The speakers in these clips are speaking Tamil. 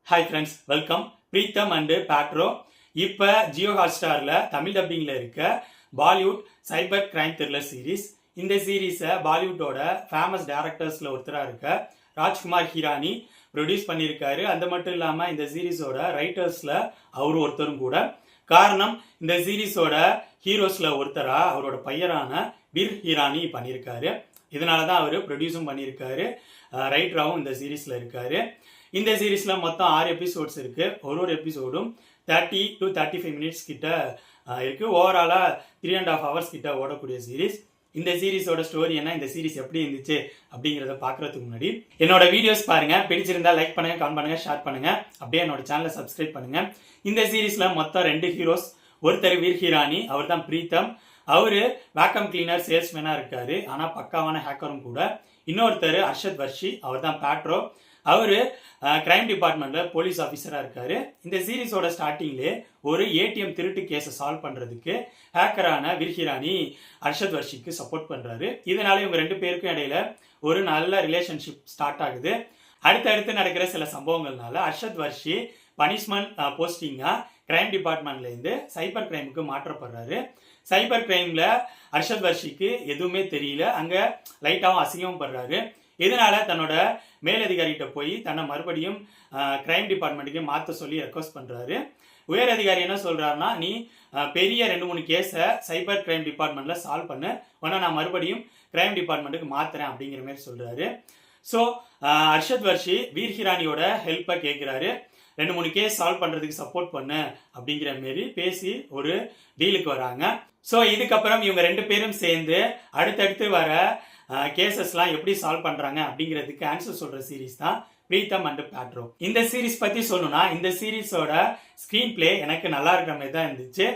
Hi friends, welcome. Pritam and Pedro இப்போ ஜியோ ஹாட்ஸ்டாரில் தமிழ் டப்பிங்கில் இருக்க Bollywood cyber crime thriller series. இந்த சீரீஸை பாலிவுட்டோட ஃபேமஸ் டேரக்டர்ஸில் ஒருத்தராக இருக்க ராஜ்குமார் ஹிரானி ப்ரொடியூஸ் பண்ணியிருக்காரு. அது மட்டும் இல்லாமல் இந்த சீரீஸோட ரைட்டர்ஸில் அவர் ஒருத்தரும் கூட. காரணம், இந்த சீரீஸோட ஹீரோஸில் ஒருத்தராக அவரோட பையரான வீர் ஹிரானி பண்ணியிருக்காரு. இதனால தான் அவர் ப்ரொடியூஸும் பண்ணியிருக்காரு, ரைட்டராகவும் இந்த சீரீஸில் இருக்காரு. இந்த சீரீஸில் மொத்தம் 6 எபிசோட்ஸ் இருக்குது. ஒரு எபிசோடும் 30 to 35 மினிட்ஸ் கிட்ட இருக்குது. ஓவராலாக 3.5 hours கிட்ட ஓடக்கூடிய சீரீஸ். இந்த சீரீஸோட ஸ்டோரி என்ன, இந்த சீரீஸ் எப்படி இருந்துச்சு அப்படிங்கிறத பார்க்கறதுக்கு முன்னாடி என்னோட வீடியோஸ் பாருங்க. பிடிச்சிருந்தா லைக் பண்ணுங்க, கமெண்ட் பண்ணுங்க, ஷேர் பண்ணுங்க. அப்படியே என்னோட சேனலை சப்ஸ்கிரைப் பண்ணுங்க. இந்த சீரீஸ்ல மொத்தம் 2 ஹீரோஸ். ஒருத்தர் வீர் ஹிரானி, அவர் தான் பிரீத்தம். அவரு வேக்கம் கிளீனர் சேல்ஸ்மேனா இருக்காரு, ஆனா பக்காவான ஹேக்கரும் கூட. இன்னொருத்தர் அர்ஷத் வர்ஷி, அவர் தான் பேட்ரோ. அவரு கிரைம் டிபார்ட்மெண்ட்ல போலீஸ் ஆஃபீஸரா இருக்காரு. இந்த சீரீஸோட ஸ்டார்டிங்லேயே ஒரு ஏடிஎம் திருட்டு கேஸை சால்வ் பண்றதுக்கு ஹேக்கரான வீர் ஹிரானி அர்ஷத் வர்ஷிக்கு சப்போர்ட் பண்றாரு. இதனால இவங்க 2 பேருக்கும் இடையில ஒரு நல்ல ரிலேஷன்ஷிப் ஸ்டார்ட் ஆகுது. அடுத்தடுத்து நடக்கிற சில சம்பவங்கள்னால அர்ஷத் வர்ஷி பனிஷ்மெண்ட் போஸ்டிங்கா கிரைம் டிபார்ட்மெண்ட்ல இருந்து சைபர் கிரைமுக்கு மாற்றப்படுறாரு. சைபர் கிரைம்ல அர்ஷத் வர்ஷிக்கு எதுவுமே தெரியல, அங்க லைட்டாவும் அசிங்கமும் படுறாரு. இதனால தன்னோட மேலதிகாரிகிட்ட போய் தன்னை மறுபடியும் கிரைம் டிபார்ட்மெண்ட்டுக்கு மாற்ற சொல்லி ரெக்வஸ்ட் பண்றாரு. உயர் அதிகாரி என்ன சொல்றாருன்னா, நீ பெரிய 2-3 கேஸை சைபர் கிரைம் டிபார்ட்மெண்ட்ல சால்வ் பண்ணு, உடனே நான் மறுபடியும் கிரைம் டிபார்ட்மெண்ட்டுக்கு மாத்துறேன் அப்படிங்கிற மாதிரி சொல்றாரு. ஸோ அர்ஷத் வர்ஷி வீர் ஹிரானியோட ஹெல்ப்பை கேட்கிறாரு. 2-3 கேஸ் சால்வ் பண்றதுக்கு சப்போர்ட் பண்ணு அப்படிங்கிற மாரி பேசி ஒரு டீலுக்கு வராங்க. ஸோ இதுக்கப்புறம் இவங்க 2 பேரும் சேர்ந்து அடுத்தடுத்து வர கேசஸ்லாம் எப்படி சால்வ் பண்றாங்க அப்படிங்கிறதுக்கு ஆன்சர் சொல்ற சீரீஸ் தான் பிரீத்தம் அண்ட் பேட்ரோ. இந்த சீரீஸ் பத்தி சொல்லணும்னா, இந்த சீரீஸோட ஸ்கிரீன் பிளே எனக்கு நல்லா இருக்கிற மாதிரி தான் இருந்துச்சு.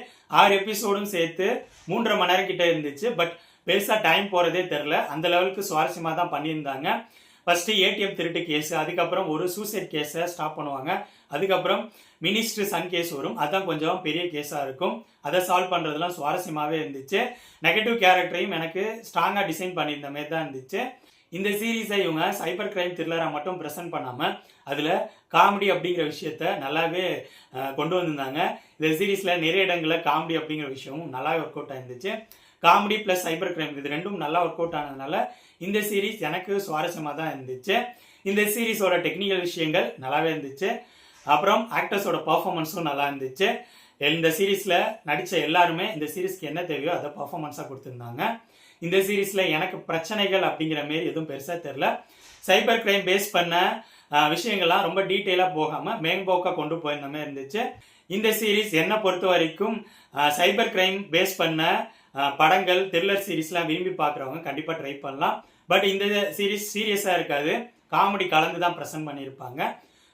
6 எபிசோடும் சேர்த்து 3.5 மணி நேரம் கிட்ட இருந்துச்சு. பட் பெருசா டைம் போறதே தெரியல, அந்த லெவலுக்கு சுவாரஸ்யமா தான் பண்ணியிருந்தாங்க. ஃபர்ஸ்ட் ஏடிஎம் திருட்டு கேஸ், அதுக்கப்புறம் ஒரு சூசைட் கேஸை ஸ்டாப் பண்ணுவாங்க, அதுக்கப்புறம் மினிஸ்டர் சன் கேஸ் வரும். அதுதான் கொஞ்சம் பெரிய கேஸா இருக்கும். அதை சால்வ் பண்றதுலாம் சுவாரஸ்யமாவே இருந்துச்சு. நெகட்டிவ் கேரக்டரையும் எனக்கு ஸ்ட்ராங்கா டிசைன் பண்ணியிருந்த மாதிரி தான் இருந்துச்சு. இந்த சீரீஸை இவங்க சைபர் கிரைம் த்ரில்லரா மட்டும் பிரசன்ட் பண்ணாம அதுல காமெடி அப்படிங்கிற விஷயத்த நல்லாவே கொண்டு வந்திருந்தாங்க. இந்த சீரீஸ்ல நிறைய இடங்கள்ல காமெடி அப்படிங்கிற விஷயமும் நல்லாவே ஒர்க் அவுட் ஆயிருந்துச்சு. காமெடி பிளஸ் சைபர் கிரைம் இது ரெண்டும் நல்லா ஒர்க் அவுட் ஆனதுனால இந்த சீரீஸ் எனக்கு சுவாரஸ்யமா தான் இருந்துச்சு. இந்த சீரீஸோட டெக்னிக்கல் விஷயங்கள் நல்லாவே இருந்துச்சு. அப்புறம் ஆக்டர்ஸோட பர்ஃபார்மன்ஸும் நல்லா இருந்துச்சு. இந்த சீரீஸ்ல நடிச்ச எல்லாருமே இந்த சீரீஸ்க்கு என்ன தேவையோ அதை பர்ஃபார்மன்ஸா கொடுத்திருந்தாங்க. இந்த சீரீஸ்ல எனக்கு பிரச்சனைகள் அப்படிங்கிற மாரி எதுவும் பெருசா தெரியல. சைபர் கிரைம் பேஸ் பண்ண விஷயங்கள்லாம் ரொம்ப டீட்டெயிலா போகாம மேம்போக்கா கொண்டு போயிருந்த மாதிரி இருந்துச்சு. இந்த சீரீஸ் என்ன பொறுத்த வரைக்கும் சைபர் கிரைம் பேஸ் பண்ண படங்கள் த்ரில்லர் சீரீஸ்லாம் விரும்பி பார்க்குறவங்க கண்டிப்பா ட்ரை பண்ணலாம். பட் இந்த சீரீஸ் சீரியஸா இருக்காது, காமெடி கலந்து தான் ப்ரெசென்ட் பண்ணியிருப்பாங்க.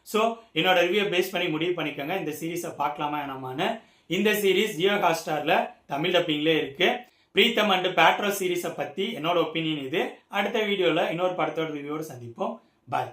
ஸோ என்னோட ரிவ்யூ பேஸ் பண்ணி முடிவு பண்ணிக்கோங்க இந்த சீரீஸை பார்க்கலாமா என்னமான்னு. இந்த சீரீஸ் ஜியோ ஹாட்ஸ்டார்ல தமிழ் டப்பிங்லேயே இருக்கு. பிரீத்தம் அண்ட் பேட்ரோ சீரீஸை பத்தி என்னோட ஒப்பீனியன் இது. அடுத்த வீடியோல இன்னொரு படத்தோட ரிவ்யூவோட சந்திப்போம். பாய்.